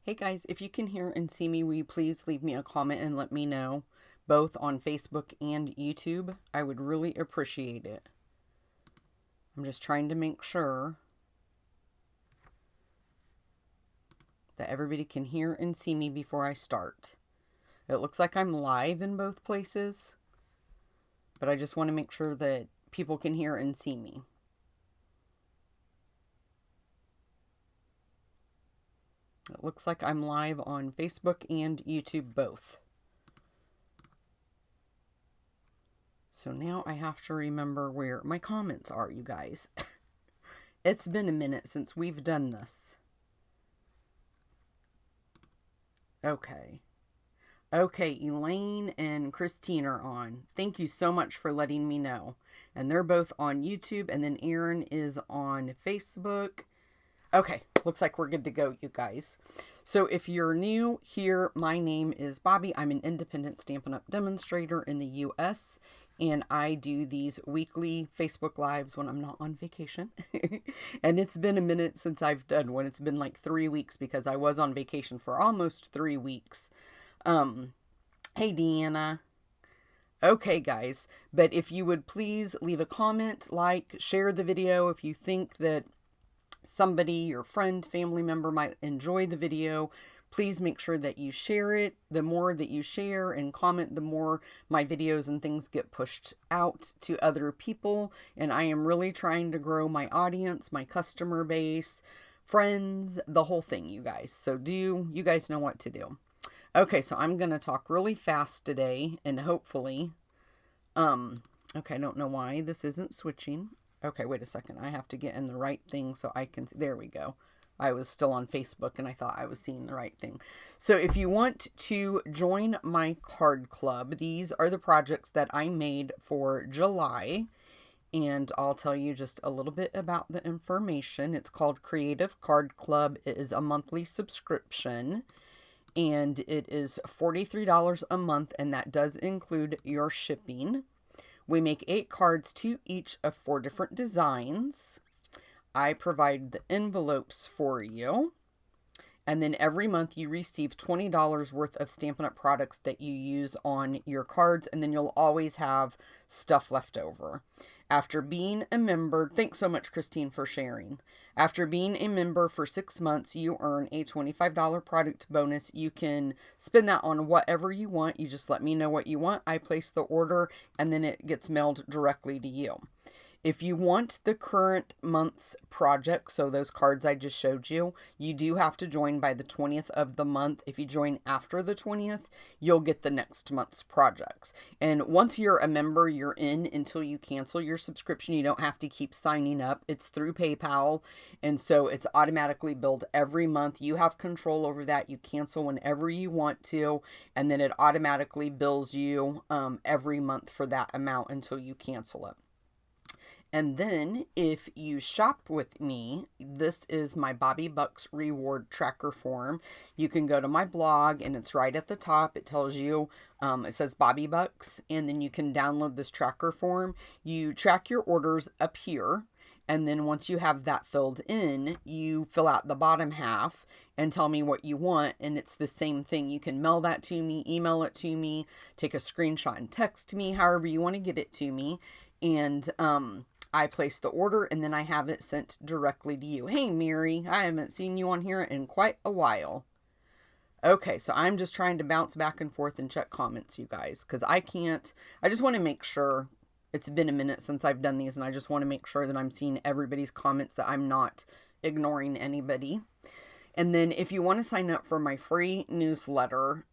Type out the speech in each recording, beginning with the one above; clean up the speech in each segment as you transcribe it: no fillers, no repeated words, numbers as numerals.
Hey guys, if you can hear and see me, will you please leave me a comment and let me know, both on Facebook and YouTube? I would really appreciate it. I'm just trying to make sure that everybody can hear and see me before I start. It looks like I'm live in both places, but I just want to make sure that people can hear and see me. It looks like I'm live on Facebook and YouTube both. So now I have to remember where my comments are, you guys. It's been a minute since we've done this. Okay. Okay, Elaine and Christine are on. Thank you so much for letting me know. And they're both on YouTube, and then Erin is on Facebook. Okay, looks like we're good to go, you guys. So if you're new here, my name is Bobby. I'm an independent Stampin' Up! Demonstrator in the U.S., and I do these weekly Facebook Lives when I'm not on vacation. And it's been a minute since I've done one. It's been like 3 weeks because I was on vacation for almost 3 weeks. Hey, Deanna. Okay, guys, but if you would please leave a comment, like, share the video if you think that somebody, your friend, family member might enjoy the video. Please make sure that you share it. The more that you share and comment, the more my videos and things get pushed out to other people. And I am really trying to grow my audience, my customer base, friends, the whole thing, you guys. So you guys know what to do. Okay, so I'm going to talk really fast today, and hopefully, okay, I don't know why this isn't switching. Okay, wait a second. I have to get in the right thing so I can see. There we go. I was still on Facebook and I thought I was seeing the right thing. So if you want to join my card club, these are the projects that I made for July. And I'll tell you just a little bit about the information. It's called Creative Card Club. It is a monthly subscription. And it is $43 a month, and that does include your shipping. We make 8 cards to each of 4 different designs. I provide the envelopes for you. And then every month you receive $20 worth of Stampin' Up! Products that you use on your cards, and then you'll always have stuff left over. After being a member, thanks so much, Christine, for sharing. After being a member for 6 months, you earn a $25 product bonus. You can spend that on whatever you want. You just let me know what you want. I place the order, and then it gets mailed directly to you. If you want the current month's project, so those cards I just showed you, you do have to join by the 20th of the month. If you join after the 20th, you'll get the next month's projects. And once you're a member, you're in until you cancel your subscription. You don't have to keep signing up. It's through PayPal, and so it's automatically billed every month. You have control over that. You cancel whenever you want to, and then it automatically bills you every month for that amount until you cancel it. And then if you shop with me, this is my Bobby Bucks reward tracker form. You can go to my blog and it's right at the top. It tells you, it says Bobby Bucks, and then you can download this tracker form. You track your orders up here. And then once you have that filled in, you fill out the bottom half and tell me what you want. And it's the same thing. You can mail that to me, email it to me, take a screenshot and text me, however you want to get it to me. And, I place the order and then I have it sent directly to you. Hey, Mary, I haven't seen you on here in quite a while. Okay, so I'm just trying to bounce back and forth and check comments, you guys, because I just want to make sure. It's been a minute since I've done these, and I just want to make sure that I'm seeing everybody's comments, that I'm not ignoring anybody. And then if you want to sign up for my free newsletter,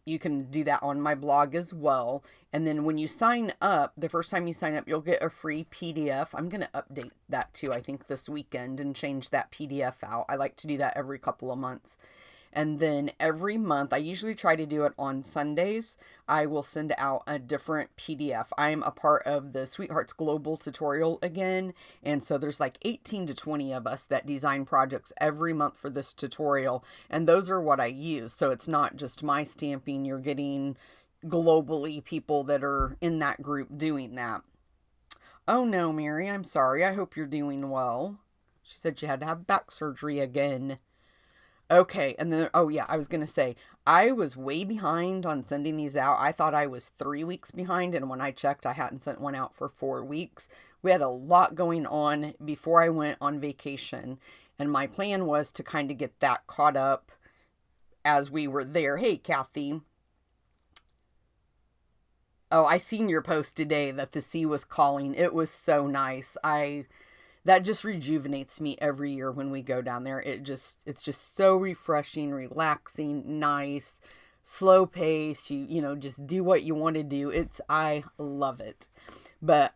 you can do that on my blog as well. And then when you sign up, the first time you sign up, you'll get a free PDF. I'm going to update that too, I think, this weekend and change that PDF out. I like to do that every couple of months. And then every month, I usually try to do it on Sundays, I will send out a different PDF. I'm a part of the Sweethearts Global tutorial again. And so there's like 18 to 20 of us that design projects every month for this tutorial. And those are what I use. So it's not just my stamping. You're getting globally people that are in that group doing that. Oh no, Mary, I'm sorry. I hope you're doing well. She said she had to have back surgery again. Okay, and then, oh yeah, I was gonna say, I was way behind on sending these out. I thought I was 3 weeks behind, and when I checked, I hadn't sent one out for 4 weeks. We had a lot going on before I went on vacation, and my plan was to kind of get that caught up as we were there. Hey, Kathy. Oh, I seen your post today that the sea was calling. It was so nice. That just rejuvenates me every year when we go down there. It's just so refreshing, relaxing, nice, slow pace. You just do what you want to do. I love it. But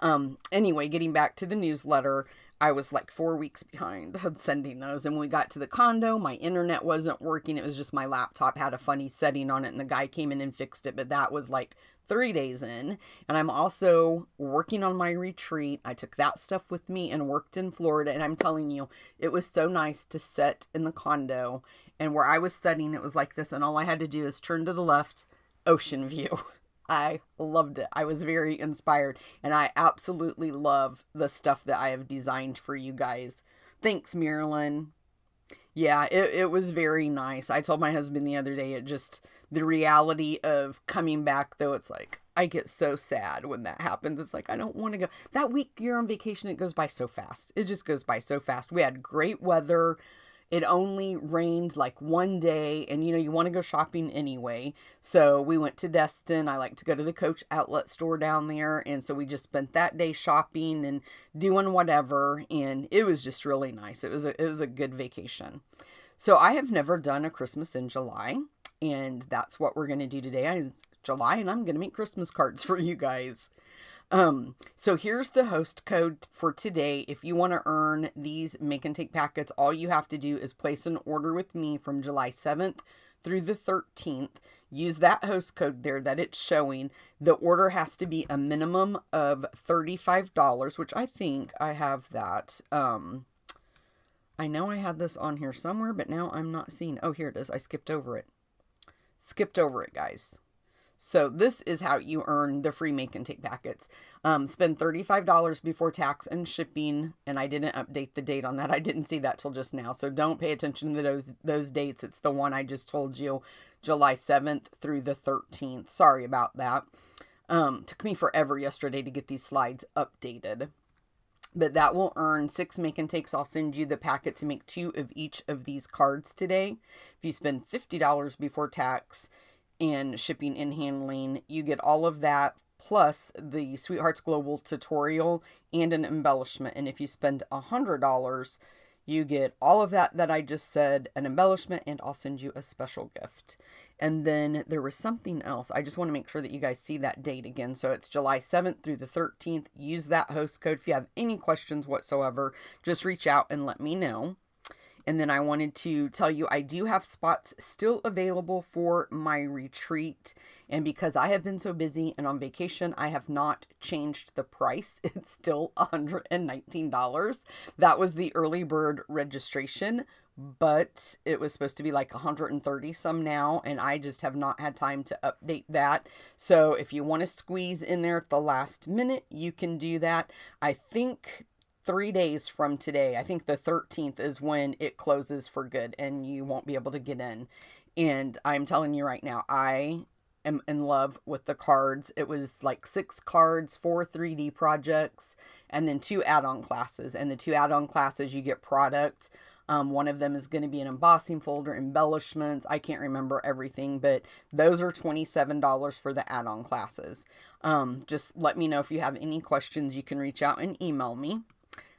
anyway, getting back to the newsletter, I was like 4 weeks behind on sending those. And when we got to the condo, my internet wasn't working. It was just my laptop had a funny setting on it, and the guy came in and fixed it. But that was like 3 days in. And I'm also working on my retreat. I took that stuff with me and worked in Florida. And I'm telling you, it was so nice to sit in the condo. And where I was sitting, it was like this. And all I had to do is turn to the left, ocean view. I loved it. I was very inspired, and I absolutely love the stuff that I have designed for you guys. Thanks, Marilyn. Yeah, it was very nice. I told my husband the other day, the reality of coming back, though, it's like, I get so sad when that happens. It's like, I don't want to go. That week you're on vacation, it goes by so fast. It just goes by so fast. We had great weather. It only rained like one day, and you want to go shopping anyway. So we went to Destin. I like to go to the Coach outlet store down there. And so we just spent that day shopping and doing whatever. And it was just really nice. It was a good vacation. So I have never done a Christmas in July, and that's what we're going to do today. July, and I'm going to make Christmas cards for you guys. So here's the host code for today. If you want to earn these make and take packets, all you have to do is place an order with me from July 7th through the 13th. Use that host code there that it's showing. The order has to be a minimum of $35, which I think I have that. I know I had this on here somewhere, but now I'm not seeing. Oh, here it is. I skipped over it. Guys. So this is how you earn the free make and take packets. Spend $35 before tax and shipping. And I didn't update the date on that. I didn't see that till just now. So don't pay attention to those dates. It's the one I just told you, July 7th through the 13th. Sorry about that. Took me forever yesterday to get these slides updated. But that will earn 6 make and takes. I'll send you the packet to make 2 of each of these cards today. If you spend $50 before tax and shipping and handling, you get all of that plus the Sweethearts Global tutorial and an embellishment. And if you spend $100, you get all of that I just said, an embellishment, and I'll send you a special gift. And then there was something else. I just want to make sure that you guys see that date again. So it's July 7th through the 13th. Use that host code. If you have any questions whatsoever, just reach out and let me know. And then I wanted to tell you, I do have spots still available for my retreat. And because I have been so busy and on vacation, I have not changed the price. It's still $119. That was the early bird registration, but it was supposed to be like 130 some now. And I just have not had time to update that. So if you want to squeeze in there at the last minute, you can do that. I think 3 days from today, I think the 13th is when it closes for good and you won't be able to get in. And I'm telling you right now, I am in love with the cards. It was like 6 cards, 4 3D projects, and then 2 add-on classes. And the 2 add-on classes, you get product. One of them is going to be an embossing folder, embellishments. I can't remember everything, but those are $27 for the add-on classes. Just let me know if you have any questions. You can reach out and email me.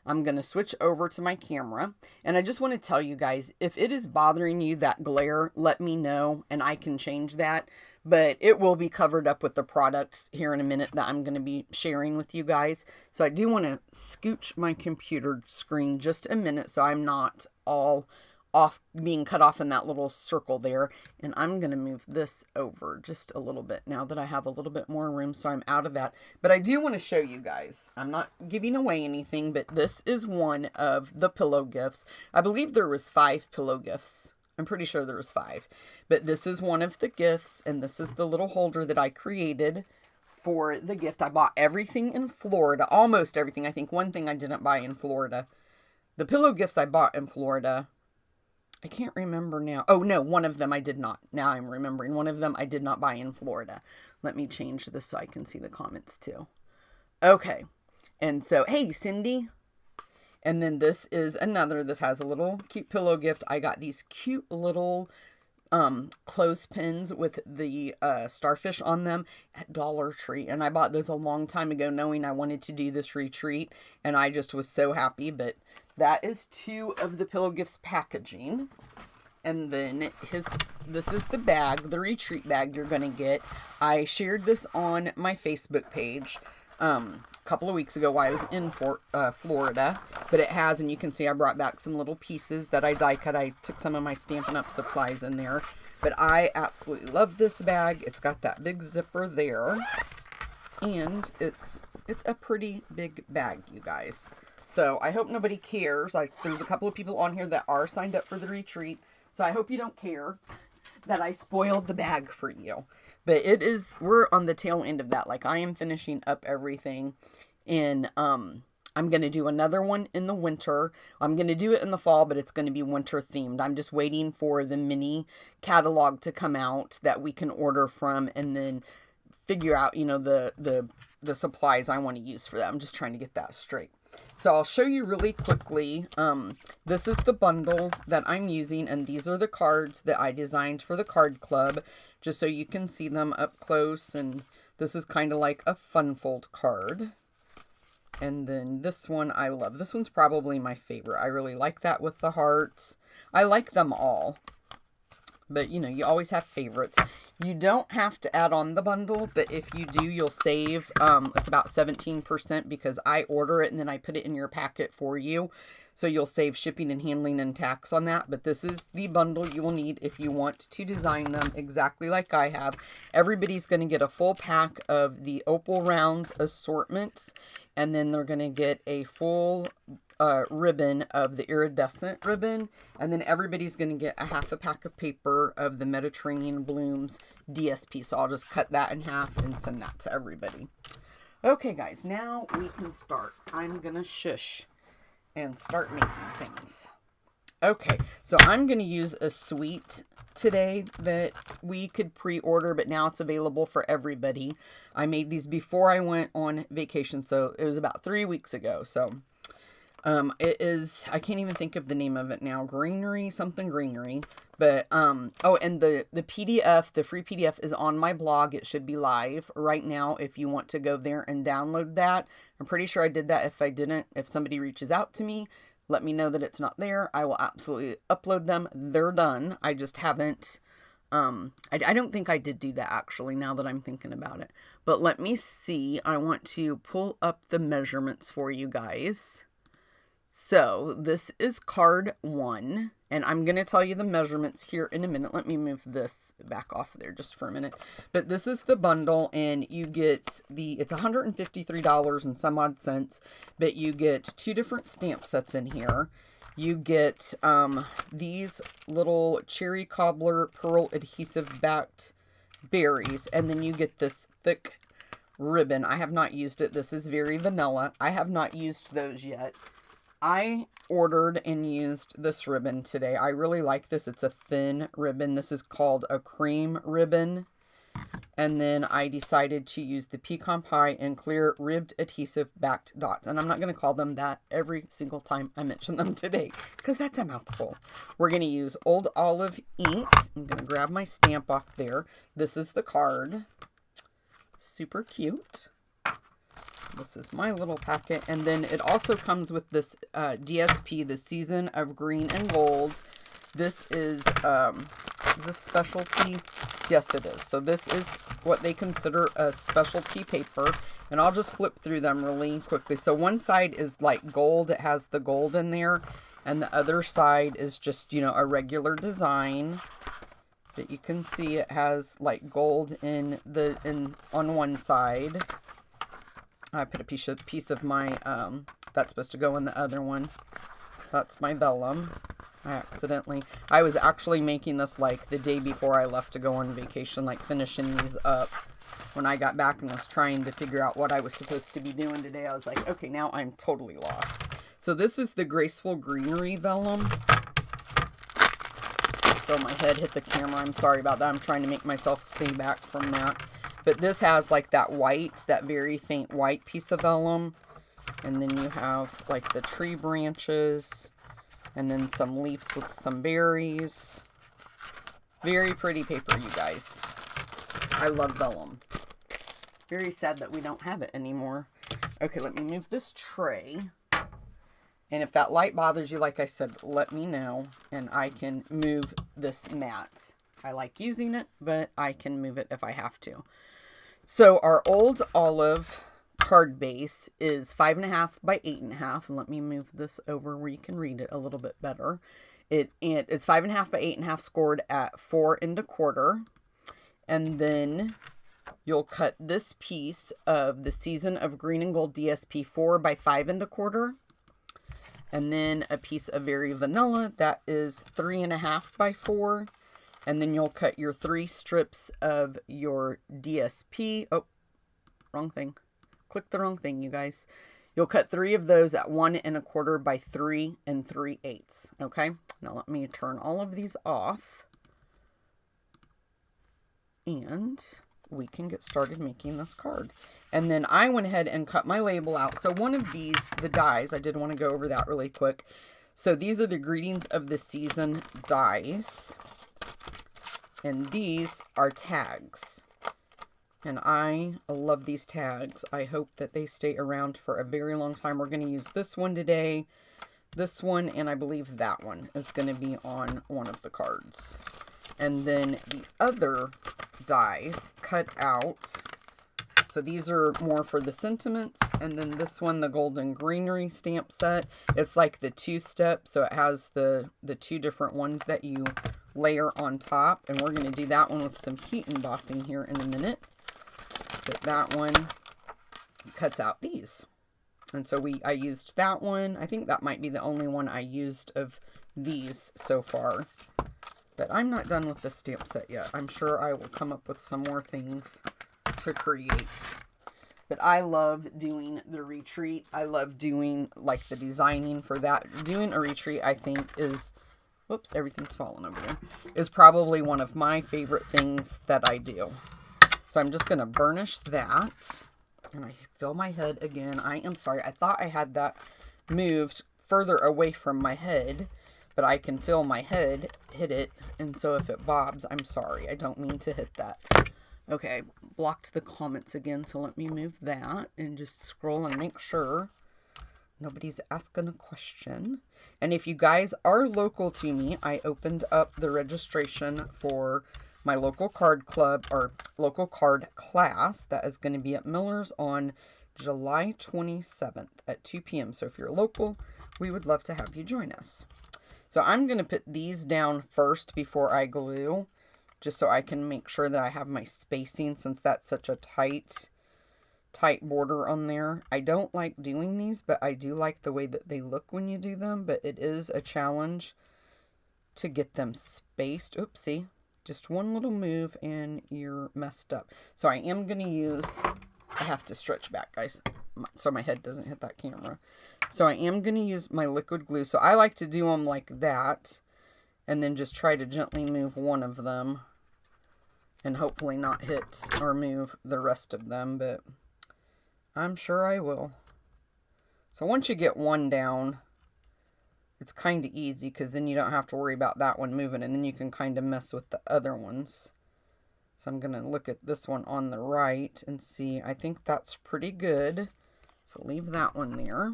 I'm going to switch over to my camera, and I just want to tell you guys, if it is bothering you, that glare, let me know and I can change that, but it will be covered up with the products here in a minute that I'm going to be sharing with you guys. So I do want to scooch my computer screen just a minute so I'm not all off, being cut off in that little circle there. And I'm going to move this over just a little bit now that I have a little bit more room, so I'm out of that. But I do want to show you guys, I'm not giving away anything, but this is one of the pillow gifts. I believe there was 5 pillow gifts. I'm pretty sure there was 5, but this is one of the gifts, and this is the little holder that I created for the gift. I bought everything in Florida, almost everything. I think one thing I didn't buy in Florida. The pillow gifts I bought in Florida. I can't remember now. Oh, no, one of them I did not. Now I'm remembering. One of them I did not buy in Florida. Let me change this so I can see the comments too. Okay. And so, hey, Cindy. And then this is another. This has a little cute pillow gift. I got these cute little clothespins with the starfish on them at Dollar Tree. And I bought those a long time ago knowing I wanted to do this retreat. And I just was so happy. But that is 2 of the pillow gifts packaging. And then this is the bag, the retreat bag you're going to get. I shared this on my Facebook page a couple of weeks ago while I was in Florida. But it has, and you can see I brought back some little pieces that I die cut. I took some of my Stampin' Up! Supplies in there. But I absolutely love this bag. It's got that big zipper there. And it's a pretty big bag, you guys. So I hope nobody cares. There's a couple of people on here that are signed up for the retreat. So I hope you don't care that I spoiled the bag for you. But we're on the tail end of that. Like, I am finishing up everything. And I'm going to do another one in the winter. I'm going to do it in the fall, but it's going to be winter themed. I'm just waiting for the mini catalog to come out that we can order from and then figure out, the supplies I want to use for that. I'm just trying to get that straight. So I'll show you really quickly. This is the bundle that I'm using, and these are the cards that I designed for the card club, just so you can see them up close. And this is kind of like a fun fold card. And then this one I love. This one's probably my favorite. I really like that with the hearts. I like them all. But, you always have favorites. You don't have to add on the bundle, but if you do, you'll save. It's about 17% because I order it and then I put it in your packet for you. So you'll save shipping and handling and tax on that. But this is the bundle you will need if you want to design them exactly like I have. Everybody's going to get a full pack of the Opal Rounds assortments. And then they're going to get a full ribbon of the iridescent ribbon. And then everybody's going to get a half a pack of paper of the Mediterranean Blooms DSP. So I'll just cut that in half and send that to everybody. Okay, guys, now we can start. I'm going to shush and start making things. Okay, so I'm going to use a suite today that we could pre-order, but now it's available for everybody. I made these before I went on vacation, so it was about 3 weeks ago. So it is, I can't even think of the name of it now, Greenery, something Greenery. But, oh, and the PDF, the free PDF is on my blog. It should be live right now if you want to go there and download that. I'm pretty sure I did that. If I didn't, if somebody reaches out to me, let me know that it's not there. I will absolutely upload them. They're done. I just haven't, I don't think I did do that actually, now that I'm thinking about it. But let me see. I want to pull up the measurements for you guys. So this is card 1, and I'm going to tell you the measurements here in a minute. Let me move this back off there just for a minute. But this is the bundle, and you get it's $153 and some odd cents, but you get 2 different stamp sets in here. You get these little cherry cobbler pearl adhesive backed berries, and then you get this thick ribbon. I have not used it. This is very vanilla. I have not used those yet. I ordered and used this ribbon today. I really like this. It's a thin ribbon. This is called a cream ribbon. And then I decided to use the pecan pie and clear ribbed adhesive backed dots. And I'm not going to call them that every single time I mention them today, because that's a mouthful. We're going to use Old Olive ink. I'm going to grab my stamp off there. This is the card. Super cute. This is my little packet. And then it also comes with this DSP, the Season of Green and Gold. This is this specialty. Yes, it is. So this is what they consider a specialty paper. And I'll just flip through them really quickly. So one side is like gold. It has the gold in there. And the other side is just, a regular design. But you can see it has like gold on one side. I put a piece of my, that's supposed to go in the other one. That's my vellum. I was actually making this like the day before I left to go on vacation, like finishing these up. When I got back and was trying to figure out what I was supposed to be doing today, I was like, okay, now I'm totally lost. So this is the Graceful Greenery vellum. feel my head hit the camera. I'm sorry about that. I'm trying to make myself stay back from that. But this has like that white, that very faint white piece of vellum. And then you have like the tree branches. And then some leaves with some berries. Very pretty paper, you guys. I love vellum. Very sad that we don't have it anymore. Okay, let me move this tray. And if that light bothers you, like I said, let me know. And I can move this mat. I like using it, but I can move it if I have to. So our old olive card base is 5.5 by 8.5. And let me move this over where you can read it a little bit better. It's 5.5 by 8.5 scored at 4 1/4. And then you'll cut this piece of the Season of Green and Gold DSP 4 by 5 1/4. And then a piece of Very Vanilla that is 3.5 by 4. And then you'll cut your 3 strips of your DSP. Oh, wrong thing. Click the wrong thing, you guys. You'll cut 3 of those at 1 1/4 by 3 3/8. Okay. Now let me turn all of these off. And we can get started making this card. And then I went ahead and cut my label out. So one of these, the dies, I did want to go over that really quick. So these are the Greetings of the Season dies. And these are tags. And I love these tags. I hope that they stay around for a very long time. We're going to use this one today. This one, and I believe that one is going to be on one of the cards. And then the other dies cut out. So these are more for the sentiments. And then this one, the Golden Greenery stamp set. It's like the 2-step. So it has the 2 different ones that you layer on top. And we're going to do that one with some heat embossing here in a minute. But that one cuts out these. And so I used that one. I think that might be the only one I used of these so far. But I'm not done with the stamp set yet. I'm sure I will come up with some more things to create. But I love doing the retreat. I love doing like the designing for that. Doing a retreat, I think, is... Whoops, everything's falling over there. Is probably one of my favorite things that I do. So I'm just going to burnish that. And I feel my head again. I am sorry. I thought I had that moved further away from my head. But I can feel my head hit it. And so if it bobs, I'm sorry. I don't mean to hit that. Okay, blocked the comments again. So let me move that and just scroll and make sure nobody's asking a question. And if you guys are local to me, I opened up the registration for my local card club or local card class that is going to be at Miller's on July 27th at 2 p.m. So if you're local, we would love to have you join us. So I'm going to put these down first before I glue, just so I can make sure that I have my spacing since that's such a tight border on there. I don't like doing these, but I do like the way that they look when you do them, but it is a challenge to get them spaced. Oopsie. Just one little move and you're messed up. So I am going to use, I have to stretch back, guys, so my head doesn't hit that camera. So I am going to use my liquid glue. So I like to do them like that and then just try to gently move one of them and hopefully not hit or move the rest of them, but I'm sure I will. So once you get one down, it's kind of easy because then you don't have to worry about that one moving, and then you can kind of mess with the other ones. So I'm going to look at this one on the right and see. I think that's pretty good. So leave that one there.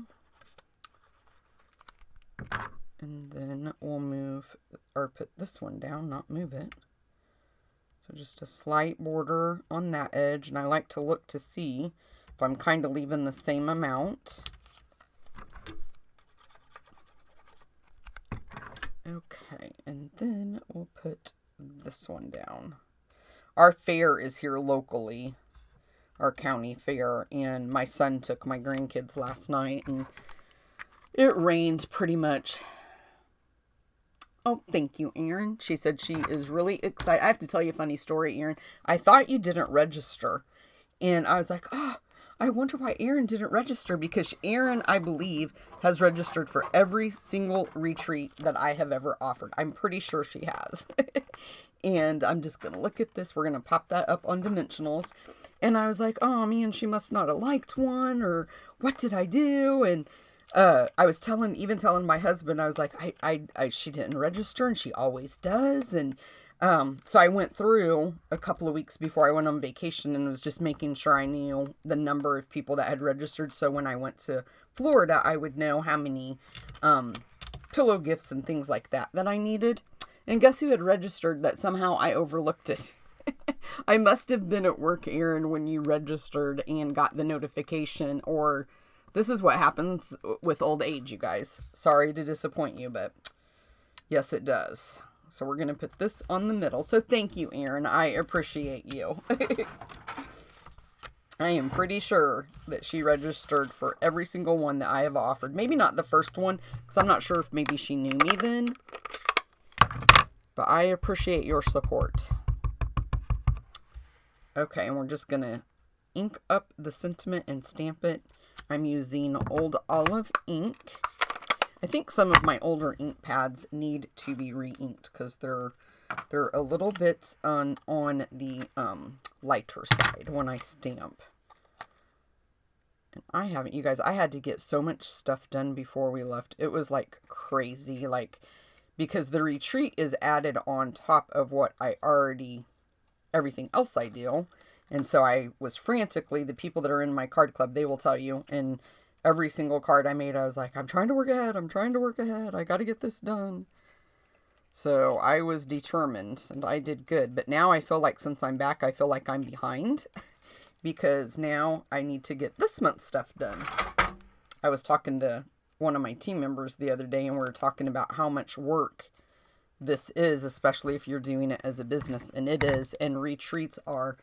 And then we'll move, or put this one down, not move it. So just a slight border on that edge. And I like to look to see if I'm kind of leaving the same amount. Okay, and then we'll put this one down. Our fair is here locally, our county fair, and my son took my grandkids last night, and it rained pretty much. Oh, thank you, Erin. She said she is really excited. I have to tell you a funny story, Erin. I thought you didn't register, and I was like, oh, I wonder why Erin didn't register, because Erin, I believe, has registered for every single retreat that I have ever offered. I'm pretty sure she has. And I'm just going to look at this. We're going to pop that up on Dimensionals. And I was like, oh man, she must not have liked one, or what did I do? And I was telling my husband, I was like, she didn't register, and she always does. And so I went through a couple of weeks before I went on vacation and was just making sure I knew the number of people that had registered. So when I went to Florida, I would know how many pillow gifts and things like that I needed. And guess who had registered that somehow I overlooked it? I must have been at work, Erin, when you registered and got the notification, or this is what happens with old age, you guys. Sorry to disappoint you, but yes, it does. So we're going to put this on the middle. So thank you, Erin. I appreciate you. I am pretty sure that she registered for every single one that I have offered. Maybe not the first one, because I'm not sure if maybe she knew me then. But I appreciate your support. Okay, and we're just going to ink up the sentiment and stamp it. I'm using Old Olive ink. I think some of my older ink pads need to be re-inked because they're a little bit on the lighter side when I stamp. And I haven't, you guys, I had to get so much stuff done before we left. It was like crazy, like, because the retreat is added on top of what I already, everything else I do. And so I was frantically, the people that are in my card club, they will tell you, and every single card I made, I was like, I'm trying to work ahead. I'm trying to work ahead. I got to get this done. So I was determined, and I did good. But now I feel like since I'm back, I feel like I'm behind because now I need to get this month's stuff done. I was talking to one of my team members the other day, and we were talking about how much work this is, especially if you're doing it as a business, and it is, and retreats are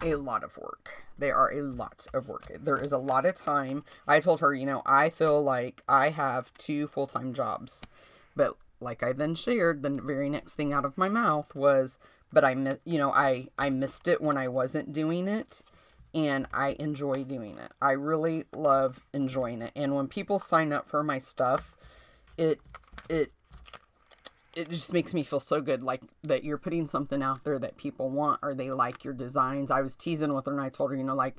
a lot of work. They are a lot of work. There is a lot of time. I told her, you know, I feel like I have 2 full-time jobs, but like I then shared, the very next thing out of my mouth was, but I missed it when I wasn't doing it, and I enjoy doing it. I really love enjoying it. And when people sign up for my stuff, it just makes me feel so good, like that you're putting something out there that people want, or they like your designs. I was teasing with her and I told her, you know, like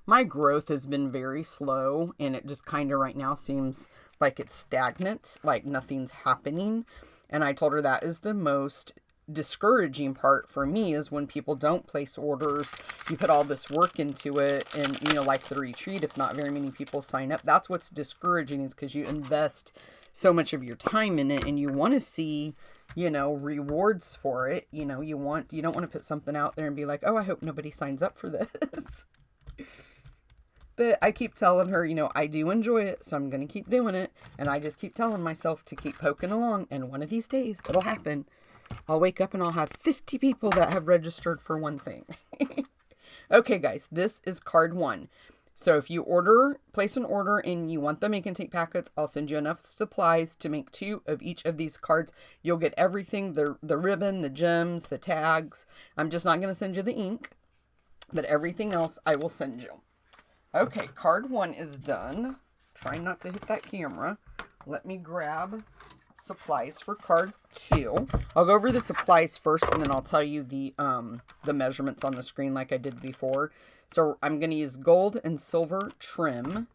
my growth has been very slow, and it just kind of right now seems like it's stagnant, like nothing's happening. And I told her that is the most discouraging part for me, is when people don't place orders. You put all this work into it, and you know, like the retreat, if not very many people sign up, that's what's discouraging, is because you invest so much of your time in it, and you want to see, you know, rewards for it. You know, you don't want to put something out there and be like, oh, I hope nobody signs up for this. But I keep telling her, you know, I do enjoy it, so I'm going to keep doing it. And I just keep telling myself to keep poking along, and one of these days it'll happen. I'll wake up and I'll have 50 people that have registered for one thing. Okay, guys, this is card 1. So if you place an order and you want the make and take packets, I'll send you enough supplies to make 2 of each of these cards. You'll get everything, the ribbon, the gems, the tags. I'm just not going to send you the ink, but everything else I will send you. Okay, card 1 is done. Try not to hit that camera. Let me grab supplies for card 2. I'll go over the supplies first, and then I'll tell you the measurements on the screen like I did before. So I'm going to use gold and silver trim.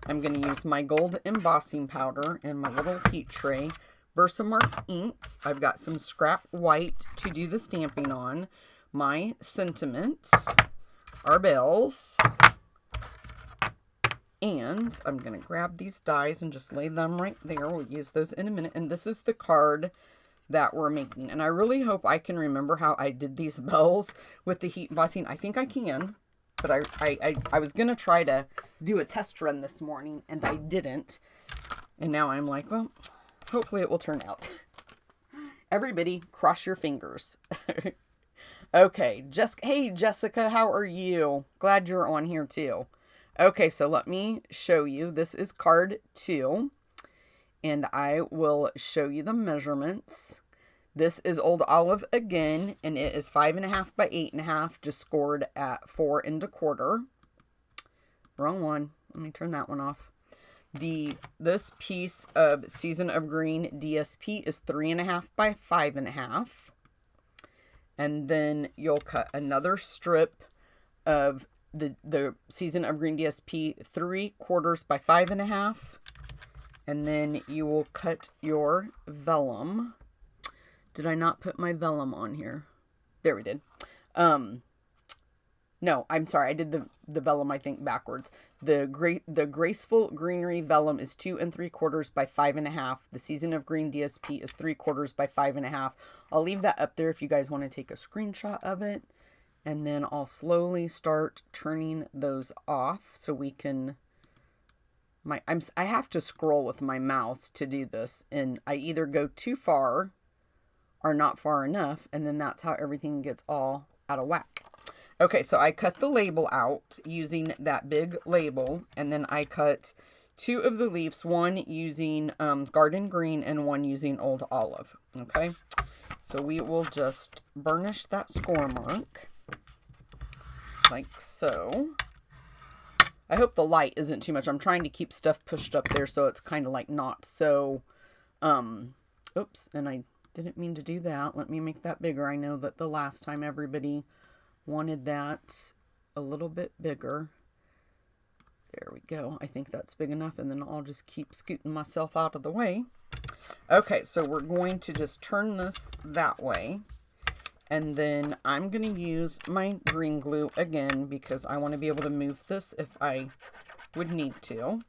I'm going to use my gold embossing powder and my little heat tray. Versamark ink. I've got some scrap white to do the stamping on. My sentiments. Our bells. And I'm going to grab these dies and just lay them right there. We'll use those in a minute. And this is the card that we're making. And I really hope I can remember how I did these bells with the heat embossing. I think I can. But I was going to try to do a test run this morning, and I didn't. And now I'm like, well, hopefully it will turn out. Everybody, cross your fingers. Okay, hey, Jessica, how are you? Glad you're on here, too. Okay, so let me show you. This is card 2, and I will show you the measurements. This is Old Olive again, and it is 5.5 by 8.5, just scored at 4 1/4. wrong one. Let me turn that one off. This piece of Season of Green DSP is 3.5 by 5.5. And then you'll cut another strip of the Season of Green DSP 3/4 by 5.5. And then you will cut your vellum. Did I not put my vellum on here? There we did. No, I'm sorry. I did the vellum, I think, backwards. The Graceful Greenery vellum is 2 3/4 by 5.5. The Season of Green DSP is 3/4 by 5.5. I'll leave that up there if you guys want to take a screenshot of it. And then I'll slowly start turning those off so we can... I have to scroll with my mouse to do this. And I either go too far or not far enough. And then that's how everything gets all out of whack. Okay, so I cut the label out using that big label, and then I cut 2 of the leaves, one using Garden Green and one using Old Olive, okay? So we will just burnish that score mark, like so. I hope the light isn't too much. I'm trying to keep stuff pushed up there so it's kind of like not so, oops, and I didn't mean to do that. Let me make that bigger. I know that the last time everybody wanted that a little bit bigger. There we go. I think that's big enough, and then I'll just keep scooting myself out of the way. Okay, so we're going to just turn this that way, and then I'm going to use my green glue again because I want to be able to move this if I would need to.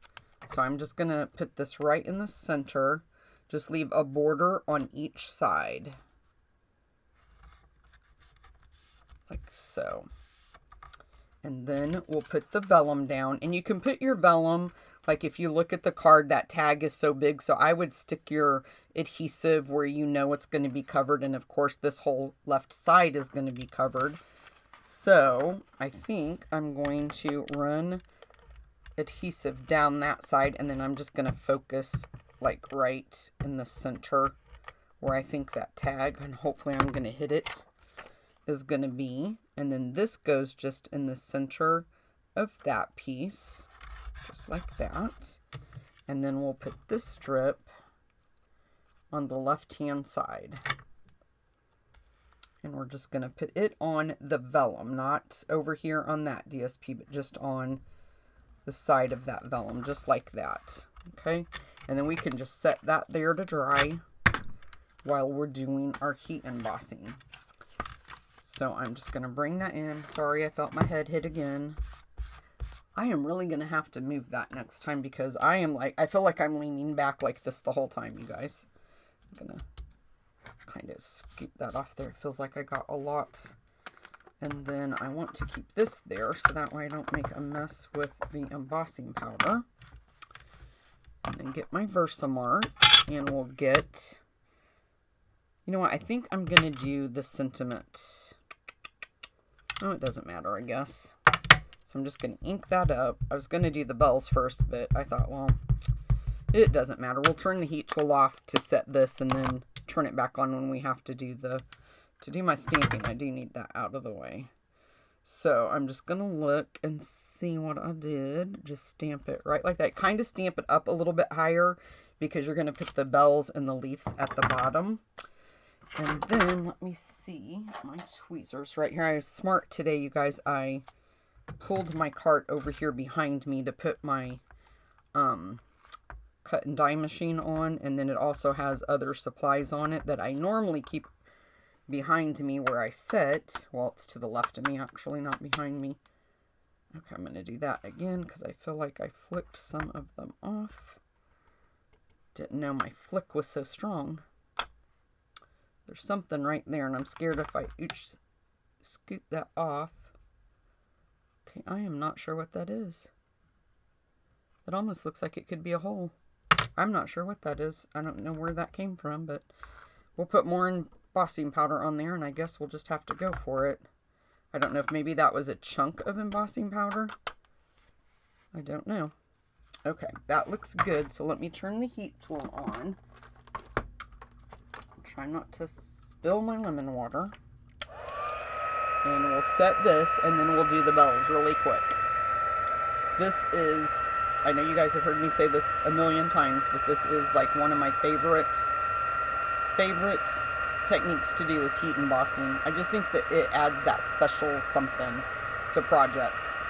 So I'm just going to put this right in the center. Just leave a border on each side. Like so. And then we'll put the vellum down. And you can put your vellum, like if you look at the card, that tag is so big. So I would stick your adhesive where you know it's going to be covered. And of course, this whole left side is going to be covered. So I think I'm going to run adhesive down that side. And then I'm just going to focus like right in the center where I think that tag, and hopefully I'm going to hit it, is going to be. And then this goes just in the center of that piece, just like that. And then we'll put this strip on the left hand side, and we're just going to put it on the vellum, not over here on that DSP, but just on the side of that vellum, just like that. Okay, and then we can just set that there to dry while we're doing our heat embossing. So I'm just going to bring that in. Sorry, I felt my head hit again. I am really going to have to move that next time because I feel like I'm leaning back like this the whole time, you guys. I'm going to kind of scoop that off there. It feels like I got a lot. And then I want to keep this there so that way I don't make a mess with the embossing powder. And then get my Versamark, and we'll get, you know what, I think I'm going to do the sentiment. Oh, it doesn't matter, I guess. So I'm just going to ink that up. I was going to do the bells first, but I thought, well, it doesn't matter. We'll turn the heat tool off to set this and then turn it back on when we have to do my stamping. I do need that out of the way. So I'm just going to look and see what I did. Just stamp it right like that. Kind of stamp it up a little bit higher because you're going to put the bells and the leaves at the bottom. And then let me see my tweezers right here. I was smart today, you guys. I pulled my cart over here behind me to put my cut and die machine on. And then it also has other supplies on it that I normally keep behind me where I sit. Well, it's to the left of me, actually, not behind me. Okay, I'm going to do that again because I feel like I flicked some of them off. Didn't know my flick was so strong. There's something right there, and I'm scared if I scoot that off. Okay, I am not sure what that is. It almost looks like it could be a hole. I'm not sure what that is. I don't know where that came from, but we'll put more embossing powder on there, and I guess we'll just have to go for it. I don't know if maybe that was a chunk of embossing powder. I don't know. Okay, that looks good, so let me turn the heat tool on. Try not to spill my lemon water. And we'll set this, and then we'll do the bells really quick. This is, I know you guys have heard me say this a million times, but this is like one of my favorite techniques to do is heat embossing. I just think that it adds that special something to projects.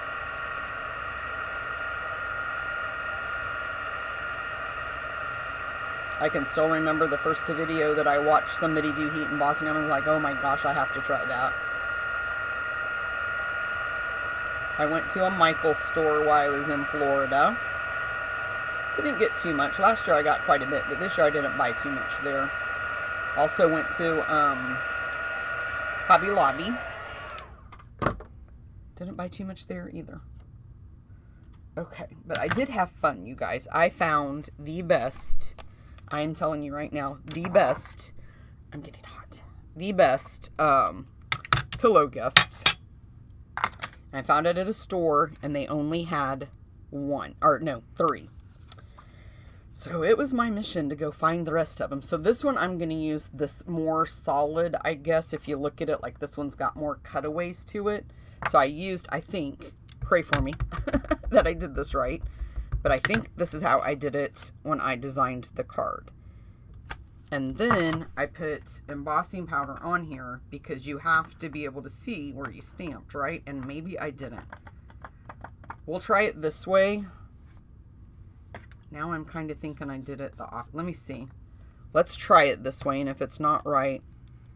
I can still remember the first video that I watched somebody do heat embossing. I was like, oh my gosh, I have to try that. I went to a Michael's store while I was in Florida. Didn't get too much. Last year I got quite a bit, but this year I didn't buy too much there. Also went to Hobby Lobby. Didn't buy too much there either. Okay, but I did have fun, you guys. I found the best, I am telling you right now, the best, I'm getting hot, the best pillow gift. I found it at a store, and they only had three. So it was my mission to go find the rest of them. So this one, I'm going to use this more solid, I guess, if you look at it, like this one's got more cutaways to it. So I think, pray for me, that I did this right. But I think this is how I did it when I designed the card. And then I put embossing powder on here because you have to be able to see where you stamped, right? And maybe I didn't. We'll try it this way. Now I'm kind of thinking I did it the off. Let me see. Let's try it this way, and if it's not right,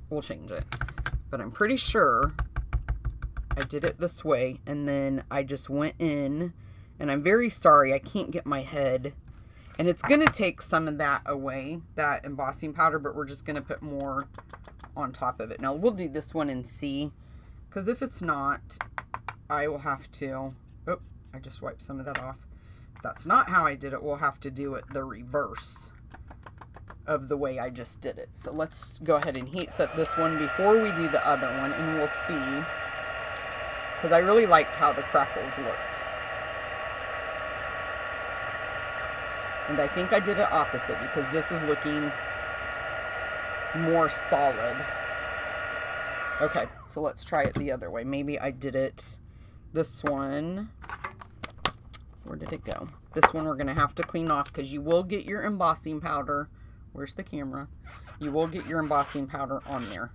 we'll change it. But I'm pretty sure I did it this way, and then I just went in, and I'm very sorry I can't get my head. And it's going to take some of that away, that embossing powder, but we're just going to put more on top of it. Now, we'll do this one and see, because if it's not, I will have to, oh, I just wiped some of that off. If that's not how I did it, we'll have to do it the reverse of the way I just did it. So let's go ahead and heat set this one before we do the other one, and we'll see, because I really liked how the crackles looked. And I think I did it opposite because this is looking more solid. Okay, so let's try it the other way. Maybe I did it, this one, where did it go? This one we're going to have to clean off because you will get your embossing powder. Where's the camera? You will get your embossing powder on there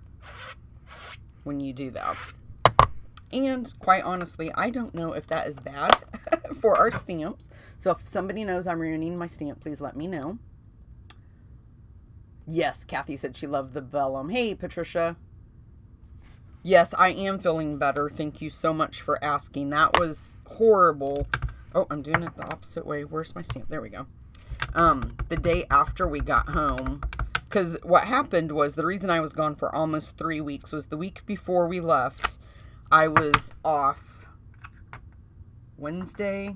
when you do that. And quite honestly, I don't know if that is bad for our stamps. So if somebody knows I'm ruining my stamp, please let me know. Yes, Kathy said she loved the vellum. Hey, Patricia. Yes, I am feeling better. Thank you so much for asking. That was horrible. Oh, I'm doing it the opposite way. Where's my stamp? There we go. The day after we got home, because what happened was the reason I was gone for almost 3 weeks was the week before we left. I was off Wednesday,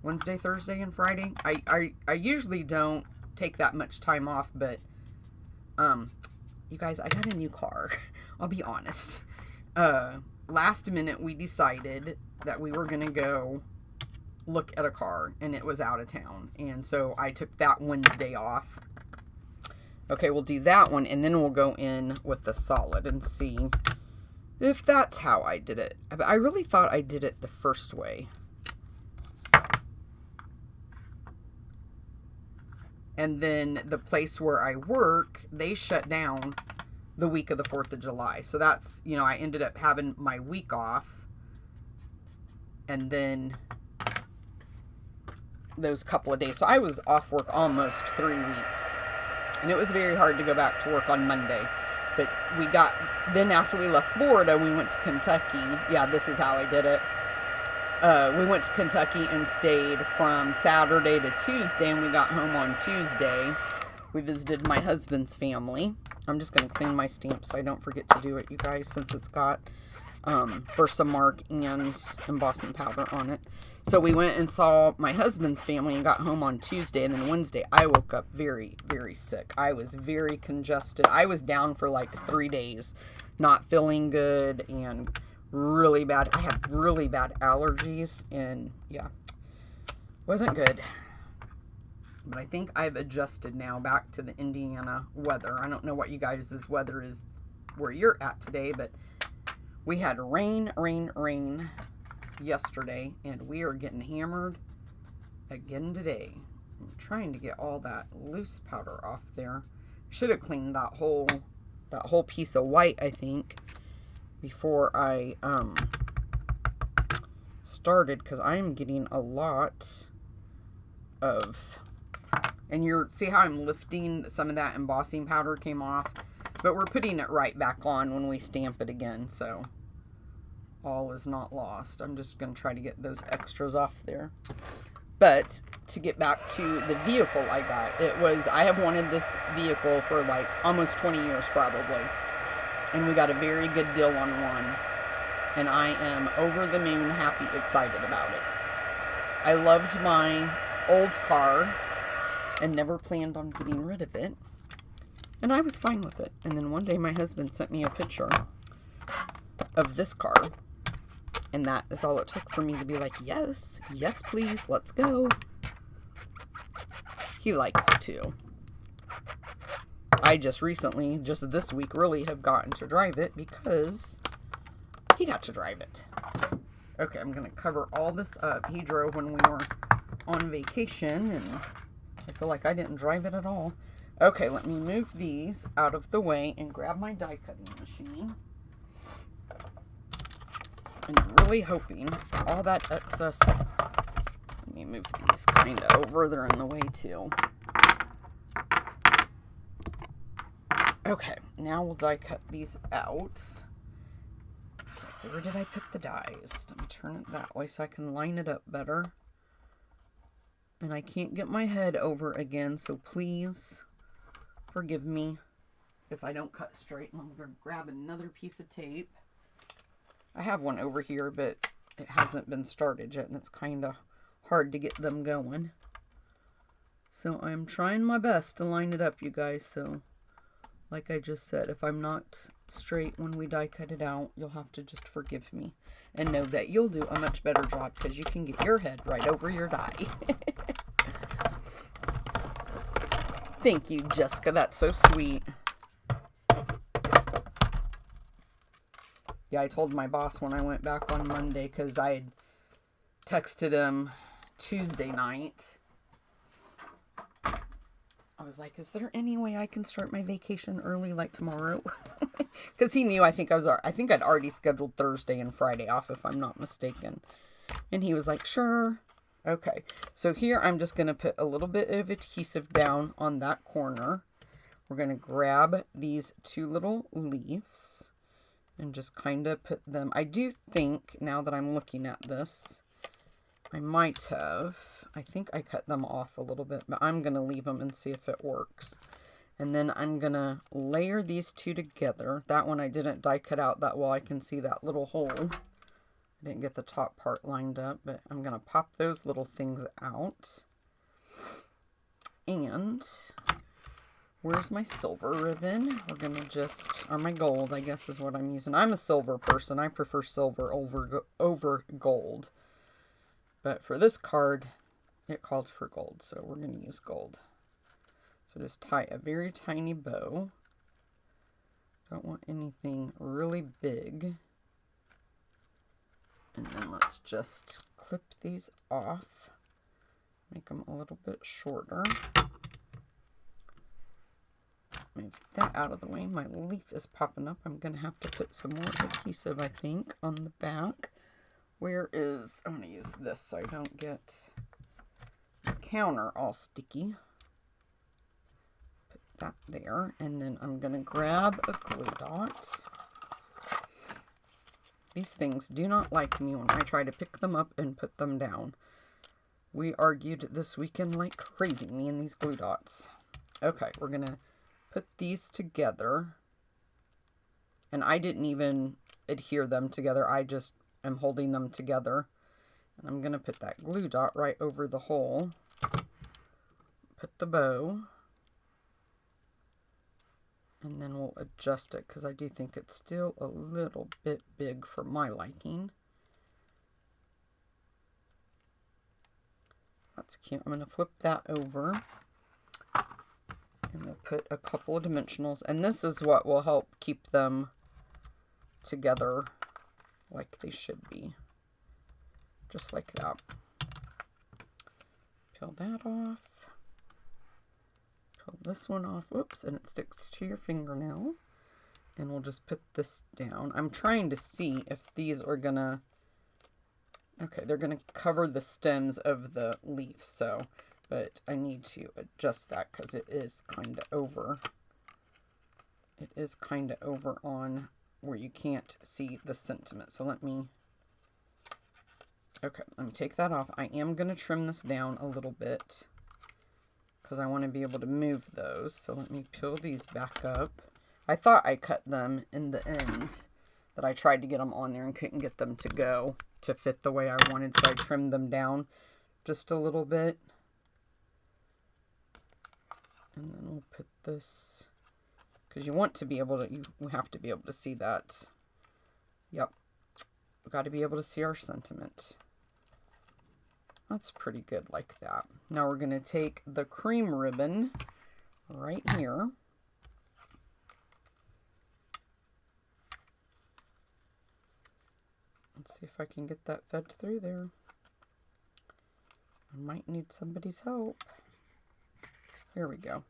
Thursday, and Friday. I usually don't take that much time off, but you guys, I got a new car. I'll be honest. Last minute we decided that we were gonna go look at a car, and it was out of town, and so I took that Wednesday off. Okay, we'll do that one, and then we'll go in with the solid and see if that's how I did it. I really thought I did it the first way. And then the place where I work, they shut down the week of the 4th of July. So that's, you know, I ended up having my week off. And then those couple of days. So I was off work almost 3 weeks. And it was very hard to go back to work on Monday. But we got, then after we left Florida, we went to Kentucky. Yeah, this is how I did it. We went to Kentucky and stayed from Saturday to Tuesday, and we got home on Tuesday. We visited my husband's family. I'm just going to clean my stamp so I don't forget to do it, you guys, since it's got Versamark and embossing powder on it. So we went and saw my husband's family and got home on Tuesday, and then Wednesday I woke up very, very sick. I was very congested. I was down for like 3 days, not feeling good and really bad. I had really bad allergies, and yeah, wasn't good. But I think I've adjusted now back to the Indiana weather. I don't know what you guys' weather is where you're at today, but we had rain, rain, rain yesterday, and we are getting hammered again today. I'm trying to get all that loose powder off there. Should have cleaned that whole piece of white, I think, before I started, because I'm getting a lot of, and see how I'm lifting some of that embossing powder came off, but we're putting it right back on when we stamp it again, so all is not lost. I'm just going to try to get those extras off there. But to get back to the vehicle I got, I have wanted this vehicle for like almost 20 years probably. And we got a very good deal on one. And I am over the moon happy, excited about it. I loved my old car and never planned on getting rid of it. And I was fine with it. And then one day my husband sent me a picture of this car. And that is all it took for me to be like, yes, yes, please, let's go. He likes it too. I just recently, just this week, really have gotten to drive it because he got to drive it. Okay, I'm going to cover all this up. He drove when we were on vacation, and I feel like I didn't drive it at all. Okay, let me move these out of the way and grab my die cutting machine. And I'm really hoping all that excess, let me move these kind of over, they're in the way too. Okay, now we'll die cut these out. Where did I put the dies? I'm going to turn it that way so I can line it up better. And I can't get my head over again, so please forgive me if I don't cut straight. I'm going to grab another piece of tape. I have one over here, but it hasn't been started yet, and it's kind of hard to get them going. So I'm trying my best to line it up, you guys. So, like I just said, if I'm not straight when we die cut it out, you'll have to just forgive me. And know that you'll do a much better job because you can get your head right over your die. Thank you, Jessica. That's so sweet. Yeah, I told my boss when I went back on Monday, because I had texted him Tuesday night. I was like, is there any way I can start my vacation early, like tomorrow? Because he knew I think I'd already scheduled Thursday and Friday off, if I'm not mistaken. And he was like, sure. Okay, so here I'm just going to put a little bit of adhesive down on that corner. We're going to grab these two little leaves and just kind of put them. I do think, now that I'm looking at this, I might have, I think I cut them off a little bit, but I'm going to leave them and see if it works. And then I'm going to layer these two together. That one I didn't die cut out that well. I can see that little hole. I didn't get the top part lined up, but I'm going to pop those little things out. And where's my silver ribbon? We're going to just, or my gold, I guess is what I'm using. I'm a silver person. I prefer silver over gold. But for this card, it called for gold, so we're going to use gold. So just tie a very tiny bow. Don't want anything really big. And then let's just clip these off. Make them a little bit shorter. Move that out of the way. My leaf is popping up. I'm going to have to put some more adhesive, I think, on the back. Where is, I'm going to use this so I don't get the counter all sticky. Put that there. And then I'm going to grab a glue dot. These things do not like me when I try to pick them up and put them down. We argued this weekend like crazy, me and these glue dots. Okay, we're going to put these together. And I didn't even adhere them together. I just am holding them together. And I'm going to put that glue dot right over the hole. Put the bow. And then we'll adjust it because I do think it's still a little bit big for my liking. That's cute. I'm going to flip that over. And we'll put a couple of dimensionals. And this is what will help keep them together like they should be. just like that. Peel that off. Peel this one off. Whoops, and it sticks to your fingernail. And we'll just put this down. I'm trying to see if these are gonna, okay, they're gonna cover the stems of the leaf, so, but I need to adjust that because it is kind of over. It is kind of over on where you can't see the sentiment. So let me, okay, let me take that off. I am going to trim this down a little bit because I want to be able to move those. So let me peel these back up. I thought I cut them in the end, but I tried to get them on there and couldn't get them to go to fit the way I wanted. So I trimmed them down just a little bit. And then we'll put this, because you want to be able to, you have to be able to see that. Yep. We've got to be able to see our sentiment. That's pretty good like that. Now we're going to take the cream ribbon right here. Let's see if I can get that fed through there. I might need somebody's help. Here we go.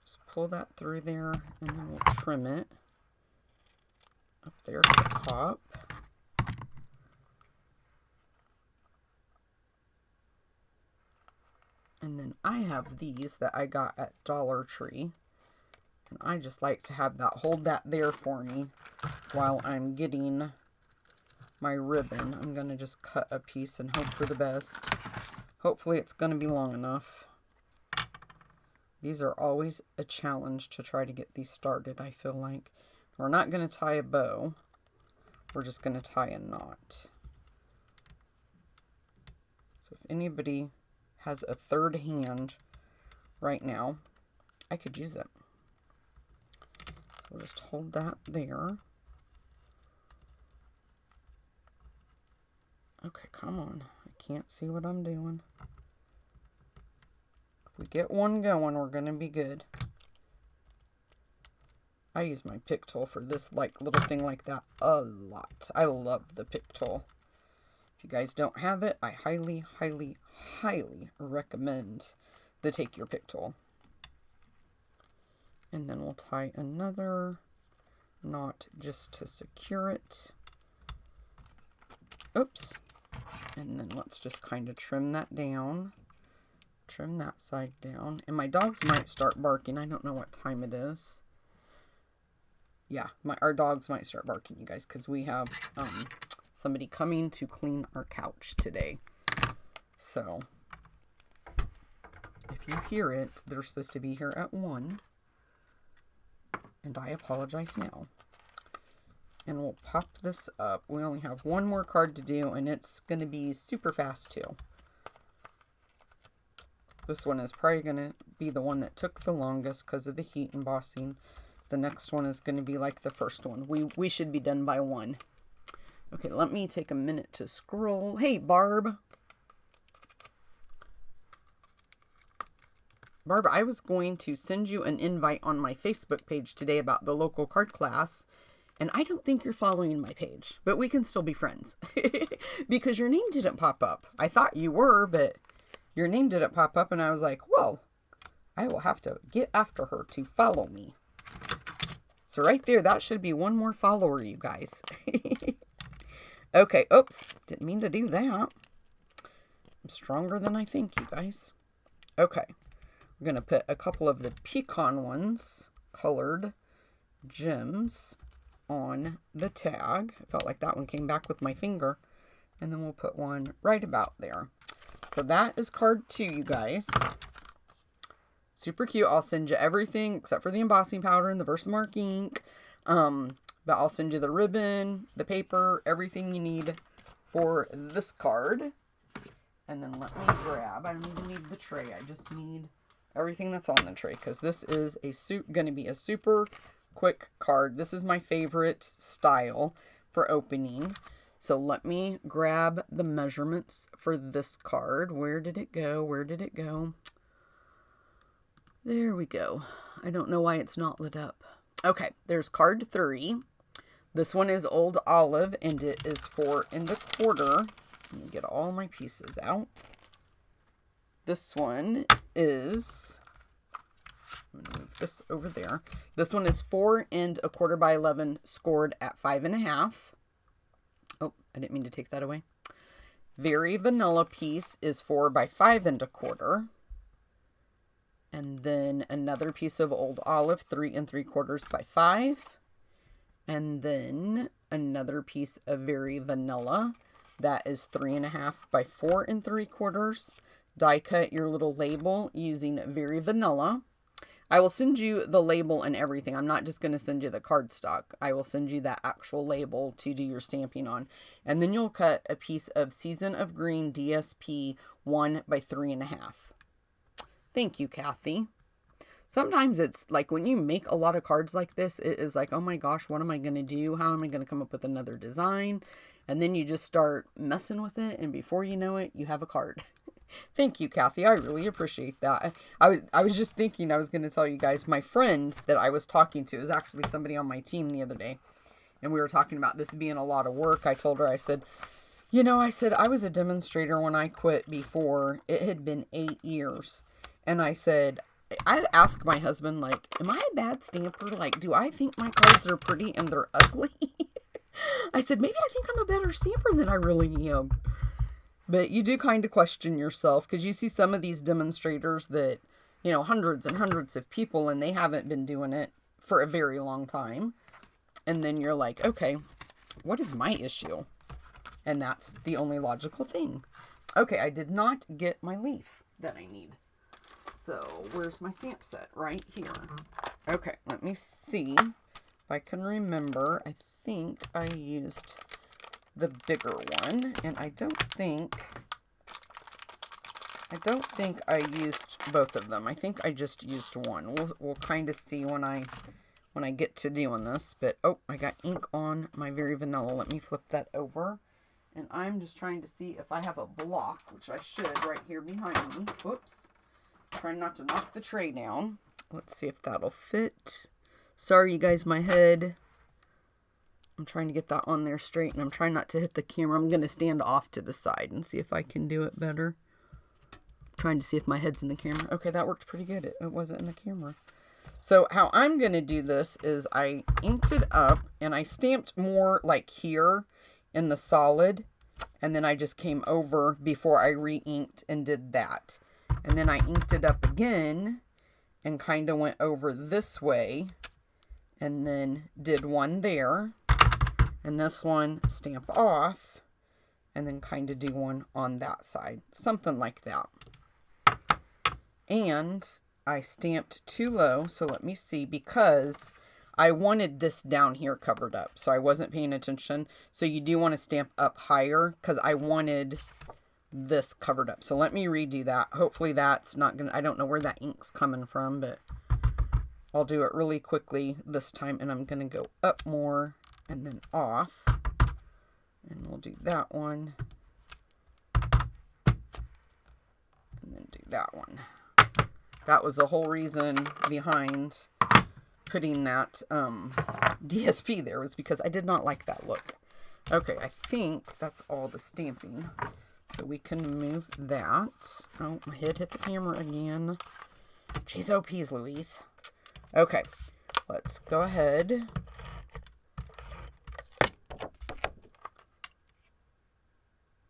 Just pull that through there, and then we'll trim it up there at the top. And then I have these that I got at Dollar Tree. And I just like to have that, hold that there for me while I'm getting my ribbon. I'm going to just cut a piece and hope for the best. Hopefully it's going to be long enough. These are always a challenge to try to get these started, I feel like. We're not going to tie a bow. We're just going to tie a knot. So if anybody has a third hand right now, I could use it. So we'll just hold that there. Okay, come on. I can't see what I'm doing. If we get one going, we're going to be good. I use my pick tool for this little thing like that a lot. I love the pick tool. If you guys don't have it, I highly, highly, highly recommend the Take Your Pick tool. And then we'll tie another knot just to secure it. Oops. And then let's just kind of trim that down. Trim that side down. And my dogs might start barking. I don't know what time it is. Yeah, our dogs might start barking, you guys, because we have somebody coming to clean our couch today. So, if you hear it, they're supposed to be here at 1. And I apologize now. And we'll pop this up. We only have one more card to do, and it's going to be super fast too. This one is probably going to be the one that took the longest because of the heat embossing. The next one is going to be like the first one. We should be done by 1. Okay, let me take a minute to scroll. Hey, Barb. Barb, I was going to send you an invite on my Facebook page today about the local card class. And I don't think you're following my page, but we can still be friends because your name didn't pop up. I thought you were, but your name didn't pop up. And I was like, well, I will have to get after her to follow me. So right there, that should be one more follower, you guys. Okay. Oops. Didn't mean to do that. I'm stronger than I think, you guys. Okay. We're going to put a couple of the pecan ones, colored gems, on the tag. I felt like that one came back with my finger. And then we'll put one right about there. So that is card 2, you guys. Super cute. I'll send you everything except for the embossing powder and the Versamark ink. But I'll send you the ribbon, the paper, everything you need for this card. And then let me grab, I don't even need the tray. I just need everything that's on the tray. Because this is going to be a super quick card. This is my favorite style for opening. So let me grab the measurements for this card. Where did it go? Where did it go? There we go. I don't know why it's not lit up. Okay, there's card 3. This one is Old Olive, and it is 4 1/4 Let me get all my pieces out. This one is, I'm going to move this over there. This one is 4 1/4 by 11, scored at 5.5. Oh, I didn't mean to take that away. Very vanilla piece is 4 by 5 1/4. And then another piece of Old Olive, 3 3/4 by 5. And then another piece of Very Vanilla. That is 3.5 by 4 3/4. Die cut your little label using Very Vanilla. I will send you the label and everything. I'm not just going to send you the cardstock. I will send you that actual label to do your stamping on. And then you'll cut a piece of Season of Green DSP 1 by 3.5. Thank you, Kathy. Sometimes it's like when you make a lot of cards like this, it is like, oh my gosh, what am I going to do? How am I going to come up with another design? And then you just start messing with it, and before you know it, you have a card. Thank you, Kathy. I really appreciate that. I was just thinking, I was going to tell you guys, my friend that I was talking to is actually somebody on my team the other day. And we were talking about this being a lot of work. I told her, I said, you know, I said, I was a demonstrator when I quit before. It had been 8 years. And I said, I asked my husband, like, am I a bad stamper? Like, do I think my cards are pretty and they're ugly? I said, maybe I think I'm a better stamper than I really am. But you do kind of question yourself, because you see some of these demonstrators that, you know, hundreds and hundreds of people, and they haven't been doing it for a very long time. And then you're like, okay, what is my issue? And that's the only logical thing. Okay, I did not get my leaf that I need. So where's my stamp set? Right here. Okay, let me see if I can remember. I think I used the bigger one, and I don't think I used both of them. I think I just used one. We'll kind of see when I get to doing this. But oh, I got ink on my Very Vanilla. Let me flip that over, and I'm just trying to see if I have a block, which I should, right here behind me. Whoops, trying not to knock the tray down. Let's see if that'll fit. Sorry, you guys, my head. I'm trying to get that on there straight, and I'm trying not to hit the camera. I'm going to stand off to the side and see if I can do it better. I'm trying to see if my head's in the camera. Okay, that worked pretty good. It wasn't in the camera. So how I'm going to do this is I inked it up, and I stamped more like here in the solid, and then I just came over before I re-inked and did that. And then I inked it up again and kind of went over this way and then did one there. And this one, stamp off, and then kind of do one on that side. Something like that. And I stamped too low, so let me see, because I wanted this down here covered up. So I wasn't paying attention. So you do want to stamp up higher, because I wanted this covered up. So let me redo that. Hopefully that's not going to, I don't know where that ink's coming from, but I'll do it really quickly this time. And I'm going to go up more and then off, and we'll do that one, and then do that one. That was the whole reason behind putting that DSP there, was because I did not like that look. Okay, I think that's all the stamping, so we can move that. Oh, my head hit the camera again. Jeez, oh, peas, Louise. Okay, let's go ahead.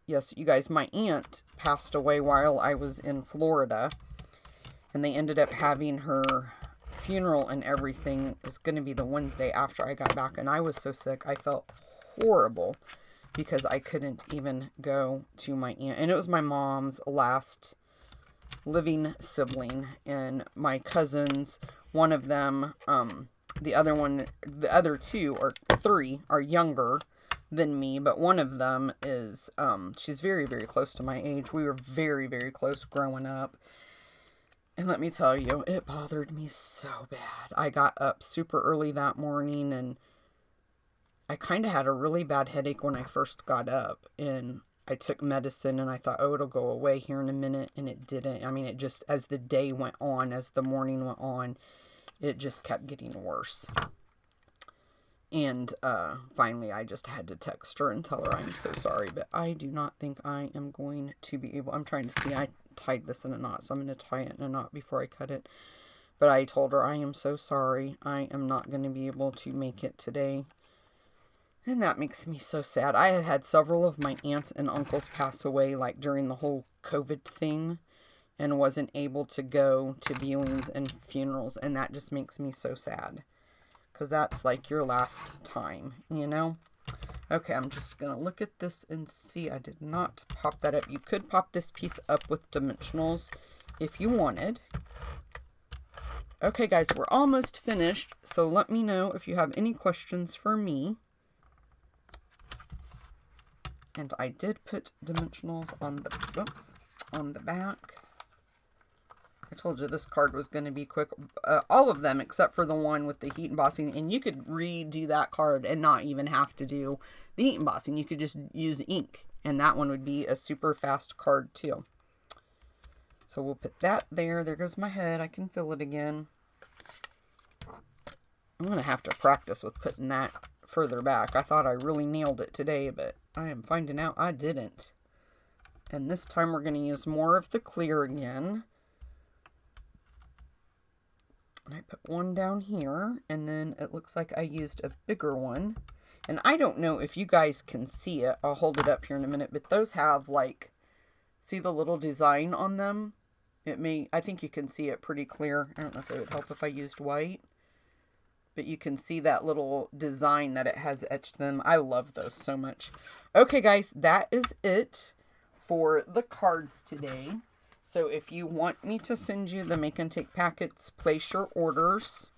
Yes, you guys, my aunt passed away while I was in Florida, and they ended up having her funeral and everything. It's going to be the Wednesday after I got back, and I was so sick. I felt horrible because I couldn't even go to my aunt. And it was my mom's last living sibling, and my cousins, one of them, the other two or three are younger than me, but one of them is, she's very, very close to my age. We were very, very close growing up. And let me tell you, it bothered me so bad. I got up super early that morning, and I kind of had a really bad headache when I first got up, and I took medicine, and I thought, oh, it'll go away here in a minute, and it didn't. I mean, it just, as the day went on, as the morning went on, it just kept getting worse. And finally, I just had to text her and tell her I'm so sorry, but I do not think I am going to be able. I'm trying to see. I tied this in a knot, so I'm going to tie it in a knot before I cut it. But I told her I am so sorry. I am not going to be able to make it today. And that makes me so sad. I have had several of my aunts and uncles pass away, like during the whole COVID thing, and wasn't able to go to viewings and funerals, and that just makes me so sad. Because that's like your last time, you know? Okay, I'm just going to look at this and see. I did not pop that up. You could pop this piece up with dimensionals if you wanted. Okay, guys, we're almost finished. So let me know if you have any questions for me. And I did put dimensionals on the back. I told you this card was going to be quick. All of them except for the one with the heat embossing. And you could redo that card and not even have to do the heat embossing. You could just use ink. And that one would be a super fast card too. So we'll put that there. There goes my head. I can fill it again. I'm going to have to practice with putting that further back. I thought I really nailed it today, but I am finding out I didn't. And this time we're going to use more of the clear again. And I put one down here, and then it looks like I used a bigger one. And I don't know if you guys can see it. I'll hold it up here in a minute, but those have like, see the little design on them? I think you can see it pretty clear. I don't know if it would help if I used white, but you can see that little design that it has etched them. I love those so much. Okay, guys, that is it for the cards today. So if you want me to send you the Make and Take packets, place your orders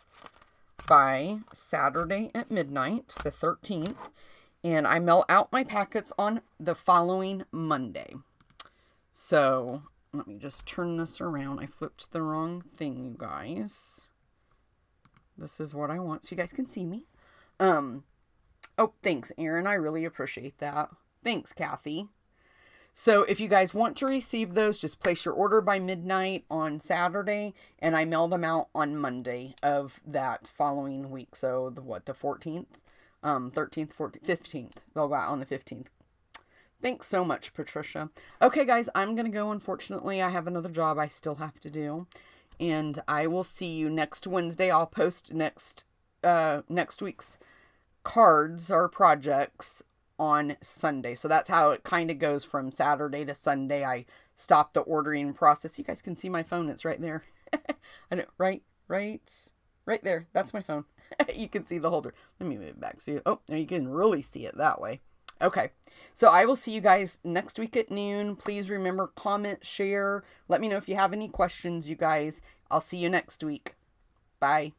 by Saturday at midnight, the 13th. And I mail out my packets on the following Monday. So let me just turn this around. I flipped the wrong thing, you guys. This is what I want so you guys can see me. Oh, thanks, Erin. I really appreciate that. Thanks, Kathy. So if you guys want to receive those, just place your order by midnight on Saturday, and I mail them out on Monday of that following week. So the 14th, 13th, 14th, 15th. They'll go out on the 15th. Thanks so much, Patricia. Okay, guys, I'm going to go. Unfortunately, I have another job I still have to do. And I will see you next Wednesday. I'll post next week's cards or projects on Sunday. So that's how it kind of goes from Saturday to Sunday. I stop the ordering process. You guys can see my phone. It's right there. I know, right there. That's my phone. You can see the holder. Let me move it back. So now you can really see it that way. Okay. So I will see you guys next week at noon. Please remember, comment, share. Let me know if you have any questions, you guys. I'll see you next week. Bye.